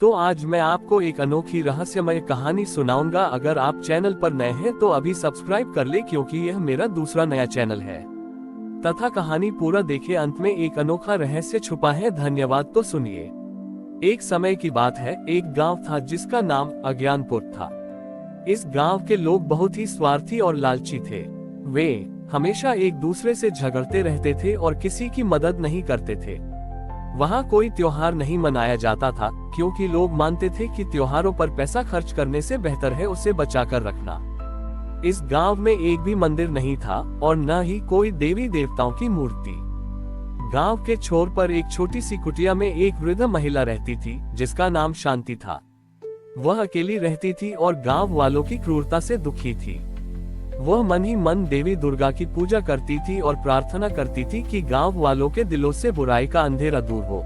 तो आज मैं आपको एक अनोखी रहस्यमय कहानी सुनाऊंगा। अगर आप चैनल पर नए हैं तो अभी सब्सक्राइब कर ले, क्योंकि यह मेरा दूसरा नया चैनल है। तथा कहानी पूरा देखे, अंत में एक अनोखा रहस्य छुपा है। धन्यवाद। तो सुनिए। एक समय की बात है, एक गांव था जिसका नाम अज्ञानपुर था। इस गांव के लोग बहुत ही स्वार्थी और लालची थे। वे हमेशा एक दूसरे से झगड़ते रहते थे और किसी की मदद नहीं करते थे। वहाँ कोई त्योहार नहीं मनाया जाता था, क्योंकि लोग मानते थे कि त्योहारों पर पैसा खर्च करने से बेहतर है उसे बचाकर रखना। इस गांव में एक भी मंदिर नहीं था और न ही कोई देवी देवताओं की मूर्ति। गांव के छोर पर एक छोटी सी कुटिया में एक वृद्ध महिला रहती थी, जिसका नाम शांति था। वह अकेली रहती थी और गांव वालों की क्रूरता से दुखी थी। वह मन ही मन देवी दुर्गा की पूजा करती थी और प्रार्थना करती थी कि गांव वालों के दिलों से बुराई का अंधेरा दूर हो।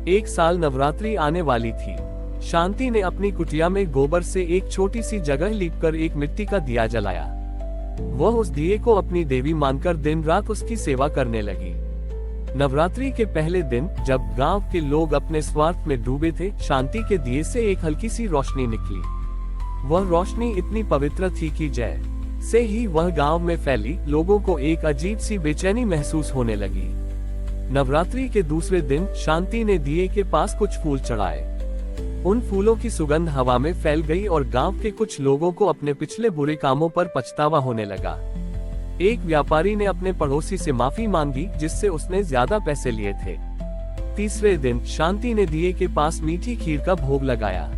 एक साल नवरात्रि आने वाली थी। शांति ने अपनी कुटिया में गोबर से एक छोटी सी जगह लीपकर एक मिट्टी का दिया जलाया। वह उस दिए को अपनी देवी मानकर दिन रात उसकी सेवा करने लगी। नवरात्रि के पहले दिन, जब गांव के लोग अपने स्वार्थ में डूबे थे, शांति के दिए से एक हल्की सी रोशनी निकली। वह रोशनी इतनी पवित्र थी कि जय से ही वह गांव में फैली। लोगों को एक अजीब सी बेचैनी महसूस होने लगी। नवरात्रि के दूसरे दिन शांति ने दिए के पास कुछ फूल चढ़ाए। उन फूलों की सुगंध हवा में फैल गई और गांव के कुछ लोगों को अपने पिछले बुरे कामों पर पछतावा होने लगा। एक व्यापारी ने अपने पड़ोसी से माफी मांगी, जिससे उसने ज्यादा पैसे लिए थे। तीसरे दिन शांति ने दिए के पास मीठी खीर का भोग लगाया।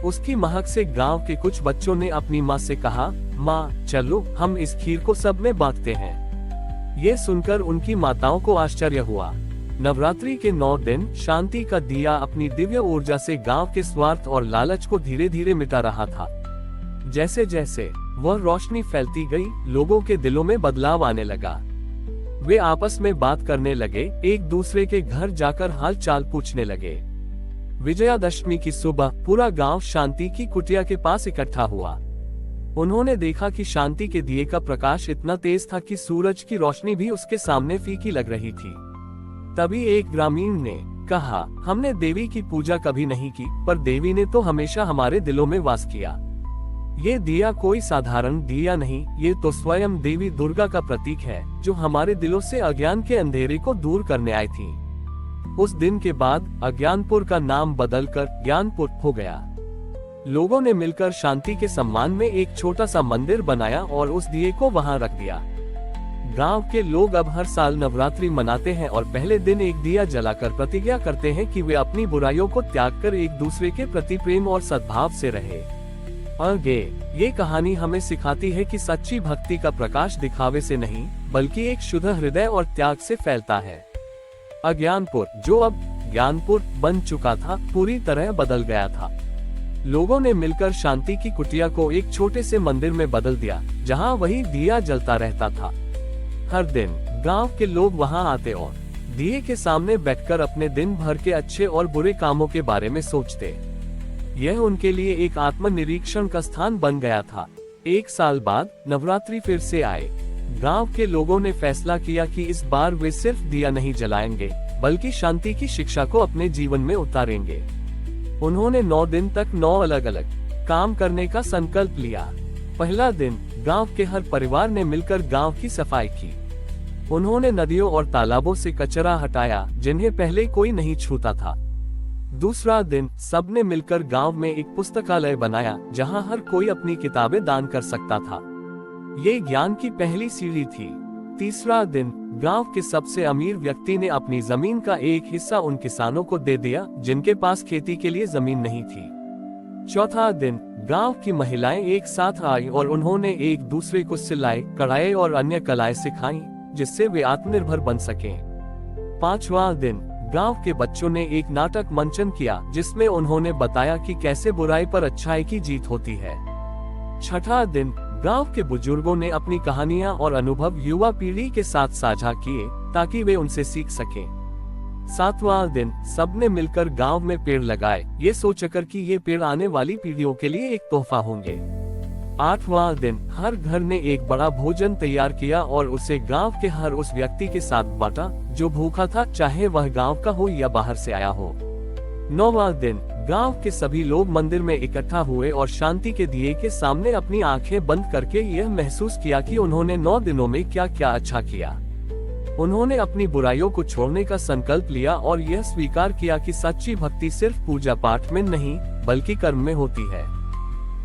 उसकी महक से गांव के कुछ बच्चों ने अपनी माँ से कहा, माँ चलो हम इस खीर को सब में बांटते हैं। ये सुनकर उनकी माताओं को आश्चर्य हुआ। नवरात्रि के 9 दिन शांति का दिया अपनी दिव्य ऊर्जा से गांव के स्वार्थ और लालच को धीरे धीरे मिटा रहा था। जैसे जैसे वह रोशनी फैलती गई, लोगों के दिलों में बदलाव आने लगा। वे आपस में बात करने लगे, एक दूसरे के घर जाकर हाल चाल पूछने लगे। विजयादशमी की सुबह पूरा गांव शांति की कुटिया के पास इकट्ठा हुआ। उन्होंने देखा कि शांति के दिए का प्रकाश इतना तेज था कि सूरज की रोशनी भी उसके सामने फीकी लग रही थी। तभी एक ग्रामीण ने कहा, हमने देवी की पूजा कभी नहीं की, पर देवी ने तो हमेशा हमारे दिलों में वास किया। ये दिया कोई साधारण दिया नहीं, ये तो स्वयं देवी दुर्गा का प्रतीक है, जो हमारे दिलों से अज्ञान के अंधेरे को दूर करने आई थी। उस दिन के बाद अज्ञानपुर का नाम बदलकर ज्ञानपुर हो गया। लोगों ने मिलकर शांति के सम्मान में एक छोटा सा मंदिर बनाया और उस दिए को वहां रख दिया। गांव के लोग अब हर साल नवरात्रि मनाते हैं और पहले दिन एक दिया जलाकर प्रतिज्ञा करते हैं कि वे अपनी बुराइयों को त्याग कर एक दूसरे के प्रति प्रेम और सद्भाव से रहे। आगे ये कहानी हमें सिखाती है कि सच्ची भक्ति का प्रकाश दिखावे से नहीं, बल्कि एक शुद्ध हृदय और त्याग से फैलता है। अज्ञानपुर, जो अब ज्ञानपुर बन चुका था, पूरी तरह बदल गया था। लोगों ने मिलकर शांति की कुटिया को एक छोटे से मंदिर में बदल दिया, जहां वही दिया जलता रहता था। हर दिन गांव के लोग वहां आते और दिए के सामने बैठकर अपने दिन भर के अच्छे और बुरे कामों के बारे में सोचते। यह उनके लिए एक आत्मनिरीक्षण का स्थान बन गया था। एक साल बाद नवरात्रि फिर से आए। गांव के लोगों ने फैसला किया कि इस बार वे सिर्फ दिया नहीं जलाएंगे, बल्कि शांति की शिक्षा को अपने जीवन में उतारेंगे। उन्होंने 9 दिन तक 9 अलग अलग काम करने का संकल्प लिया। पहला दिन गांव के हर परिवार ने मिलकर गांव की सफाई की। उन्होंने नदियों और तालाबों से कचरा हटाया, जिन्हें पहले कोई नहीं छूता था। दूसरा दिन सबने मिलकर गांव में एक पुस्तकालय बनाया, जहां हर कोई अपनी किताबें दान कर सकता था। ये ज्ञान की पहली सीढ़ी थी। तीसरा दिन गांव के सबसे अमीर व्यक्ति ने अपनी जमीन का एक हिस्सा उन किसानों को दे दिया, जिनके पास खेती के लिए जमीन नहीं थी। चौथा दिन गांव की महिलाएं एक साथ आई और उन्होंने एक दूसरे को सिलाई, कढ़ाई और अन्य कलाएं सिखाई, जिससे वे आत्मनिर्भर बन सकें। पांचवा दिन गांव के बच्चों ने एक नाटक मंचन किया, जिसमें उन्होंने बताया कि कैसे बुराई पर अच्छाई की जीत होती है। छठा दिन गांव के बुजुर्गों ने अपनी कहानियां और अनुभव युवा पीढ़ी के साथ साझा किए, ताकि वे उनसे सीख सकें। सातवां दिन सबने मिलकर गांव में पेड़ लगाए, ये सोचकर कि ये पेड़ आने वाली पीढ़ियों के लिए एक तोहफा होंगे। आठवां दिन हर घर ने एक बड़ा भोजन तैयार किया और उसे गांव के हर उस व्यक्ति के साथ बांटा जो भूखा था, चाहे वह गांव का हो या बाहर से आया हो। 9वां दिन, गांव के सभी लोग मंदिर में इकट्ठा हुए और शांति के दिए के सामने अपनी आंखें बंद करके यह महसूस किया कि उन्होंने 9 दिनों में क्या क्या अच्छा किया। उन्होंने अपनी बुराइयों को छोड़ने का संकल्प लिया और यह स्वीकार किया कि सच्ची भक्ति सिर्फ पूजा पाठ में नहीं बल्कि कर्म में होती है।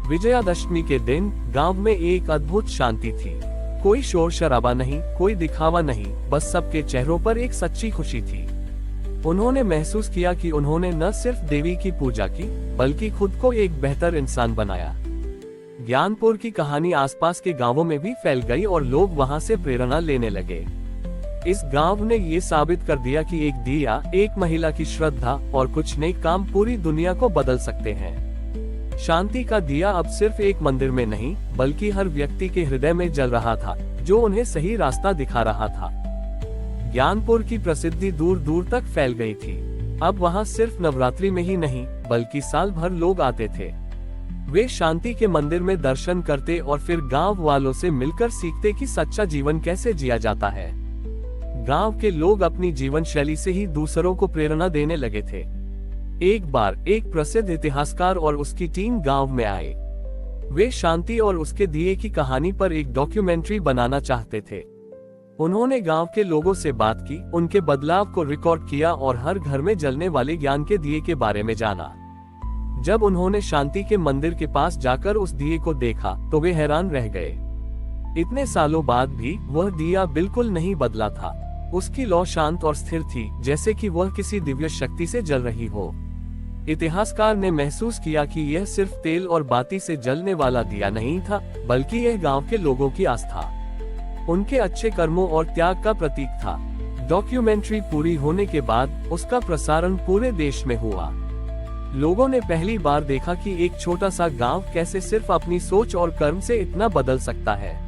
विजयादशमी के दिन गांव में एक अद्भुत शांति थी। कोई शोर शराबा नहीं, कोई दिखावा नहीं, बस सबके चेहरों पर एक सच्ची खुशी थी। उन्होंने महसूस किया कि उन्होंने न सिर्फ देवी की पूजा की बल्कि खुद को एक बेहतर इंसान बनाया। ज्ञानपुर की कहानी आसपास के गांवों में भी फैल गई और लोग वहां से प्रेरणा लेने लगे। इस गांव ने ये साबित कर दिया कि एक दिया, एक महिला की श्रद्धा और कुछ नेक काम पूरी दुनिया को बदल सकते हैं। शांति का दिया अब सिर्फ एक मंदिर में नहीं बल्कि हर व्यक्ति के हृदय में जल रहा था, जो उन्हें सही रास्ता दिखा रहा था। ज्ञानपुर की प्रसिद्धि दूर दूर तक फैल गई थी। अब वहां सिर्फ नवरात्रि में ही नहीं बल्कि साल भर लोग आते थे। वे शांति के मंदिर में दर्शन करते और फिर गांव वालों से मिलकर सीखते कि सच्चा जीवन कैसे जिया जाता है। गांव के लोग अपनी जीवन शैली से ही दूसरों को प्रेरणा देने लगे थे। एक बार एक प्रसिद्ध इतिहासकार और उसकी टीम गांव में आए। वे शांति और उसके दिए की कहानी पर एक डॉक्यूमेंट्री बनाना चाहते थे। उन्होंने गांव के लोगों से बात की, उनके बदलाव को रिकॉर्ड किया और हर घर में जलने वाले ज्ञान के दिए के बारे में जाना। जब उन्होंने शांति के मंदिर के पास जाकर उस दिए को देखा तो वे हैरान रह गए। इतने सालों बाद भी वह दिया बिल्कुल नहीं बदला था। उसकी लौ शांत और स्थिर थी, जैसे कि वह किसी दिव्य शक्ति से जल रही हो। इतिहासकार ने महसूस किया कि यह सिर्फ तेल और बाती से जलने वाला दिया नहीं था बल्कि यह गांव के लोगों की आस्था, उनके अच्छे कर्मों और त्याग का प्रतीक था। डॉक्यूमेंट्री पूरी होने के बाद उसका प्रसारण पूरे देश में हुआ। लोगों ने पहली बार देखा कि एक छोटा सा गांव कैसे सिर्फ अपनी सोच और कर्म से इतना बदल सकता है।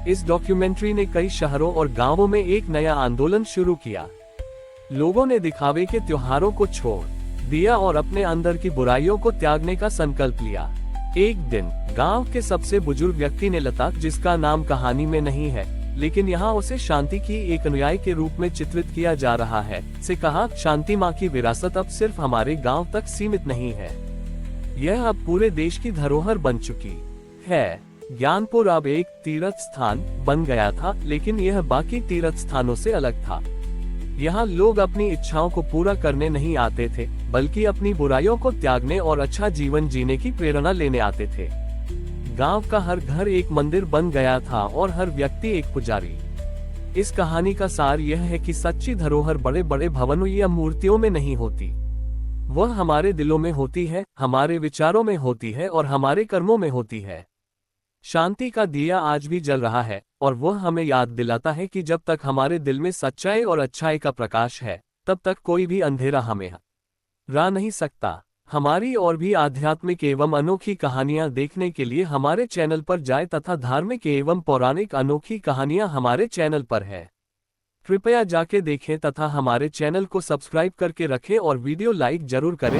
इस डॉक्यूमेंट्री ने कई शहरों और गांवों में एक नया आंदोलन शुरू किया। लोगों ने दिखावे के त्योहारों को छोड़ दिया और अपने अंदर की बुराइयों को त्यागने का संकल्प लिया। एक दिन गांव के सबसे बुजुर्ग व्यक्ति ने लता, जिसका नाम कहानी में नहीं है लेकिन यहाँ उसे शांति की एक अनुयायी के रूप में चित्रित किया जा रहा है, से कहा, शांति माँ की विरासत अब सिर्फ हमारे गांव तक सीमित नहीं है, यह अब पूरे देश की धरोहर बन चुकी है। ज्ञानपुर अब एक तीर्थ स्थान बन गया था, लेकिन यह बाकी तीर्थ स्थानों से अलग था। यहाँ लोग अपनी इच्छाओं को पूरा करने नहीं आते थे बल्कि अपनी बुराइयों को त्यागने और अच्छा जीवन जीने की प्रेरणा लेने आते थे। गांव का हर घर एक मंदिर बन गया था और हर व्यक्ति एक पुजारी। इस कहानी का सार यह है कि सच्ची धरोहर बड़े बड़े भवनों या मूर्तियों में नहीं होती, वह हमारे दिलों में होती है, हमारे विचारों में होती है और हमारे कर्मों में होती है। शांति का दिया आज भी जल रहा है और वह हमें याद दिलाता है कि जब तक हमारे दिल में सच्चाई और अच्छाई का प्रकाश है तब तक कोई भी अंधेरा हमें हरा नहीं सकता। हमारी और भी आध्यात्मिक एवं अनोखी कहानियां देखने के लिए हमारे चैनल पर जाएं तथा धार्मिक एवं पौराणिक अनोखी कहानियां हमारे चैनल पर है। कृपया जाके देखें तथा हमारे चैनल को सब्सक्राइब करके रखें और वीडियो लाइक जरूर करें।